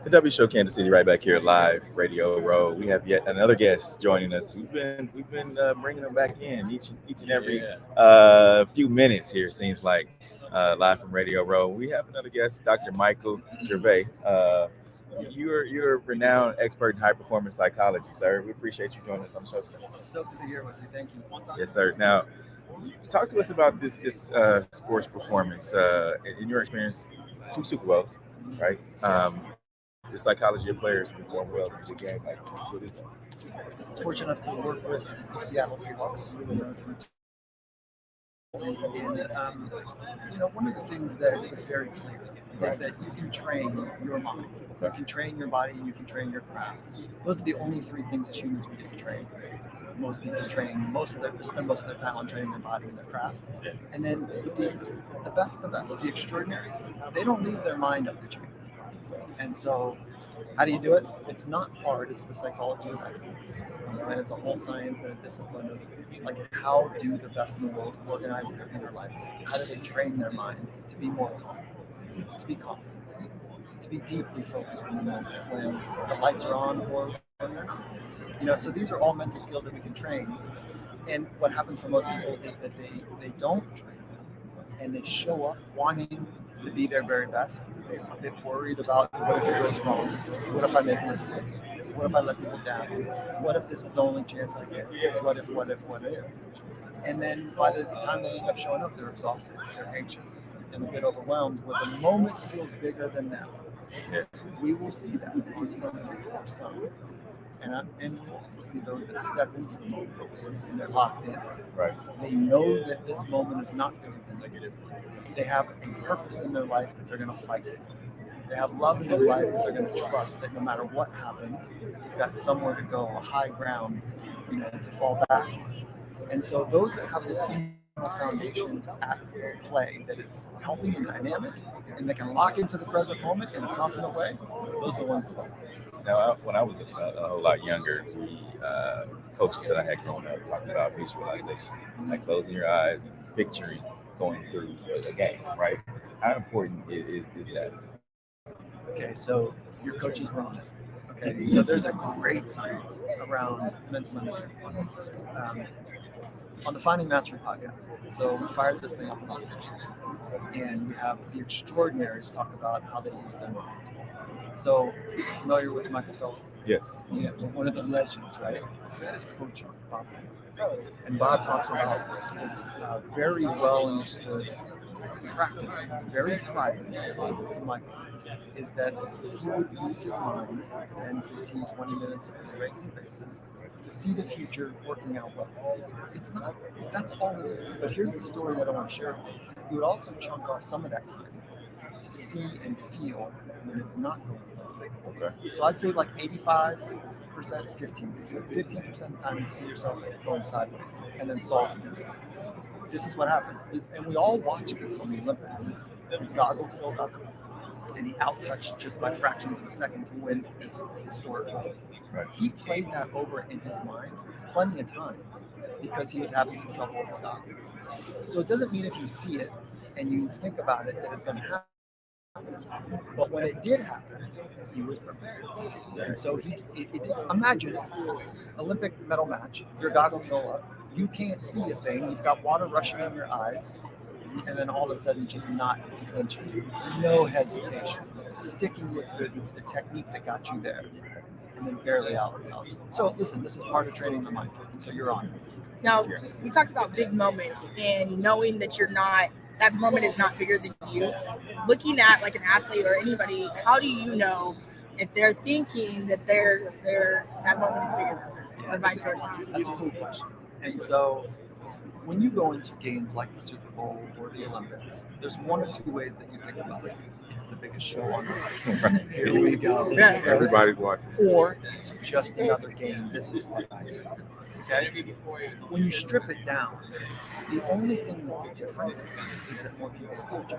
The W Show Kansas City, right back here live, Radio Row. We have yet another guest joining us. We've been bringing them back in each and every few minutes here. Seems like live from Radio Row. We have another guest, Dr. Michael Gervais. You're a renowned expert in high performance psychology, sir. We appreciate you joining us on the show today. Stoked to be here with you. Thank you. Yes, sir. Now, talk to us about this sports performance. In your experience, 2 Super Bowls, right? The psychology of players who perform well in the game. Like, what is that? I was fortunate enough to work with the Seattle Seahawks through one of the things that is very clear is that you can train your mind, you can train your body, and you can train your craft. Those are the only three things as humans we get to train. Most people spend most of their time on training their body and their craft. And then the best of the best, the extraordinaries, they don't leave their mind up to chance. And so, how do you do it? It's not hard. It's the psychology of excellence, and it's a whole science and a discipline of like how do the best in the world organize their inner life? How do they train their mind to be more confident, to be confident, to be deeply focused in the moment when the lights are on or when they're not? So these are all mental skills that we can train. And what happens for most people is that they don't train them, and they show up wanting to be their very best. They're a bit worried about what if it goes wrong? What if I make a mistake? What if I let people down? What if this is the only chance I get? What if? And then by the time they end up showing up, they're exhausted, they're anxious, and a bit overwhelmed where the moment feels bigger than them. We will see that on Sunday before some. And we'll also see those that step into the moment and they're locked in. Right. They know that this moment is not going to be negative. They have a purpose in their life that they're going to fight for. They have love in their life that they're going to trust that no matter what happens, they've got somewhere to go, a high ground, to fall back on. And so those that have this inner foundation at play that is healthy and dynamic, and they can lock into the present moment in a confident way, those are the ones that win. Now, when I was a whole lot younger, we coaches that I had growing up talking about visualization, like closing your eyes and picturing going through a game, right? How important is that? Okay, so your coaches were on it. Okay, so there's a great science around mental management on the Finding Mastery podcast. So we fired this thing up in last 6 years, and we have the extraordinaries talk about how they use their mind. So, familiar with Michael Phelps? Yes. Yeah, one of the legends, right? That is coach Bob. And Bob talks about this very well understood practice that was very private to Michael, is that he would use his mind 10, 15, 20 minutes on a regular basis to see the future working out well. It's not, that's all it is. But here's the story that I want to share with you. He would also chunk off some of that time to see and feel when it's not going well. Okay. So I'd say like 85%, 15%. 15% of the time you see yourself going sideways and then solving it. This is what happened. And we all watch this on the Olympics. His goggles filled up and he outtouched just by fractions of a second to win this historic gold. Right. He played that over in his mind plenty of times because he was having some trouble with his goggles. So it doesn't mean if you see it and you think about it that it's going to happen. But when it did happen, he was prepared. And so imagine Olympic medal match, your goggles fill up, you can't see a thing, you've got water rushing in your eyes, and then all of a sudden just not flinching, no hesitation, sticking with the technique that got you there, and then barely out. So listen, this is part of training the mind, and so you're on it. Now, we talked about big moments and knowing that that moment is not bigger than you. Looking at like an athlete or anybody, how do you know if they're thinking that that moment is bigger than them, or vice versa? That's a cool question. And so when you go into games like the Super Bowl or the Olympics, there's one or two ways that you think about it. It's the biggest show on earth. Here we go. Yeah. Everybody's watching. Or it's just another game. This is what I do. Okay? When you strip it down, the only thing that's different is that more people are watching.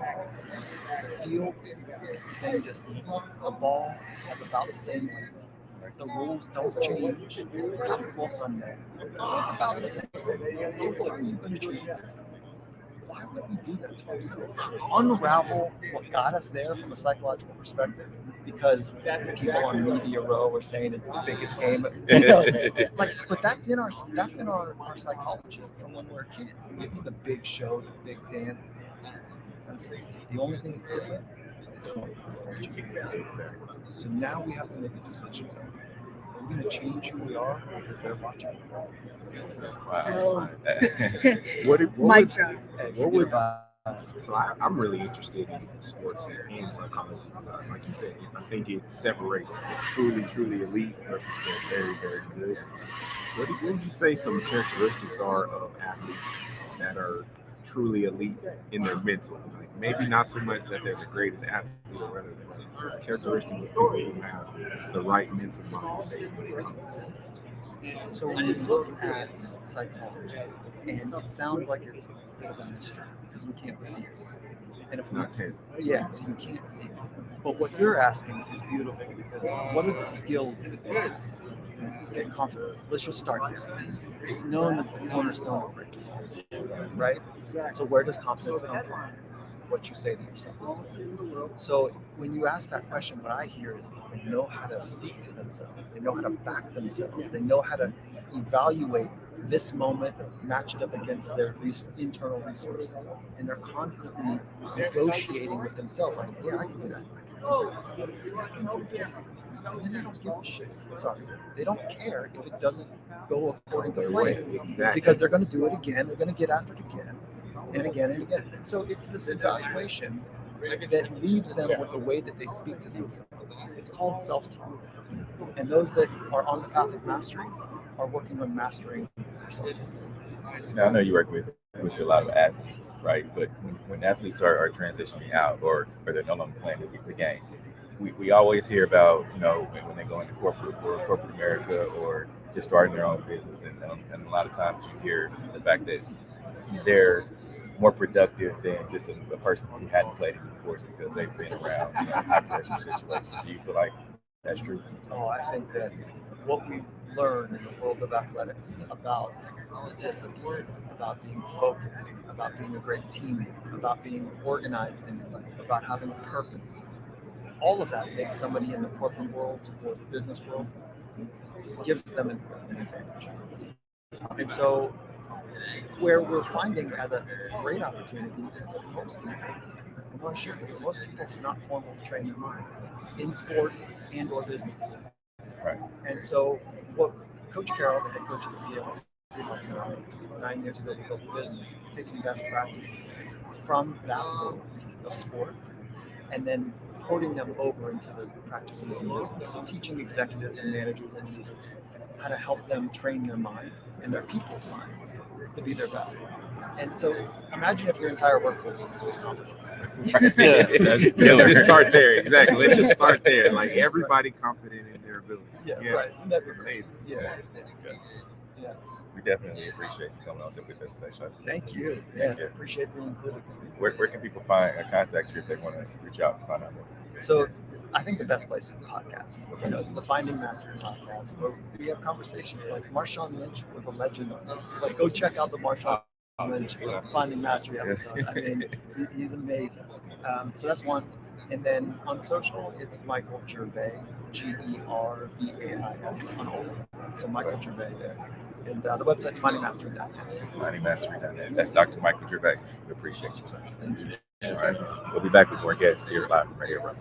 The field is the same distance. The ball has about the same length. The rules don't change for Super Bowl Sunday. So it's about the same. So what are you going to treat? Why would we do that to ourselves? Unravel what got us there from a psychological perspective, because people on Media Row are saying it's the biggest game. But that's in our psychology from when we're kids. It's the big show, the big dance. That's the only thing that's different. So now we have to make a decision. Are we going to change who we are because they're watching? Wow. So I'm really interested in sports and psychology. Like you said, I think it separates the truly elite versus the very, very good. What would you say some characteristics are of athletes that are truly elite in their mental? Like maybe not so much that they're the greatest athlete or whatever, but characteristics of people who have the right mental mind state when it comes to it. So when you look at psychology, and it sounds like it's a bit of a mystery because we can't see it. And It's not 10. Yeah, so you can't see it. But what you're asking is beautiful, because what are the skills that get confidence? Let's just start there. It's known as the cornerstone of great performance, right? So where does confidence come from? What you say to yourself. So when you ask that question, what I hear is they know how to speak to themselves. They know how to back themselves. They know how to evaluate this moment matched up against their internal resources. And they're constantly negotiating with themselves, like, yeah, I can do that. I can do this. And then they don't give a shit. Sorry. They don't care if it doesn't go according to plan. Exactly. Because they're going to do it again. They're going to get after it again and again and again. So it's this evaluation that leaves them with the way that they speak to themselves. It's called self-talk. And those that are on the path of mastery are working on mastering themselves. Now, I know you work with a lot of athletes, right? But when athletes are transitioning out or they're no longer playing the game, we always hear about, when they go into corporate America or just starting their own business. And a lot of times you hear the fact that they're more productive than just a person who hadn't played these sports because they've been around high pressure situations. Do you feel like that's true? Oh, I think that what we learn in the world of athletics about discipline, about being focused, about being a great teammate, about being organized in your life, about having a purpose, all of that makes somebody in the corporate world or the business world, gives them an advantage. And so where we're finding as a great opportunity is that most people, I want to share this, most people do not formally train their mind in sport and or business. Right. And so what Coach Carroll, the head coach of the Seattle Seahawks, 9 years ago, we built a business, taking best practices from that world of sport and then porting them over into the practices in business. So teaching executives and managers and leaders how to help them train their mind and their people's minds to be their best. And so imagine if your entire workforce was confident. Let's just start there. Exactly. Let's just start there. Like everybody confident in their ability. Yeah, right. Amazing. Yeah. We definitely appreciate you coming on to with us today, Sean. Thank you. Thank you. Appreciate being included. Where can people contact you if they want to reach out to find out more? So I think the best place is the podcast. It's the Finding Mastery podcast where we have conversations. Like Marshawn Lynch was a legend. Like go check out the Marshawn Lynch Finding Mastery episode. I mean, he's amazing. So that's one. And then on social, it's Michael Gervais, Gervais on all of them. So Michael Gervais there. And the website's findingmastery.net. Findingmastery.net. That's Dr. Michael Gervais. We appreciate you, sir. Thank you. All right. We'll be back with more guests here live from Radio Row.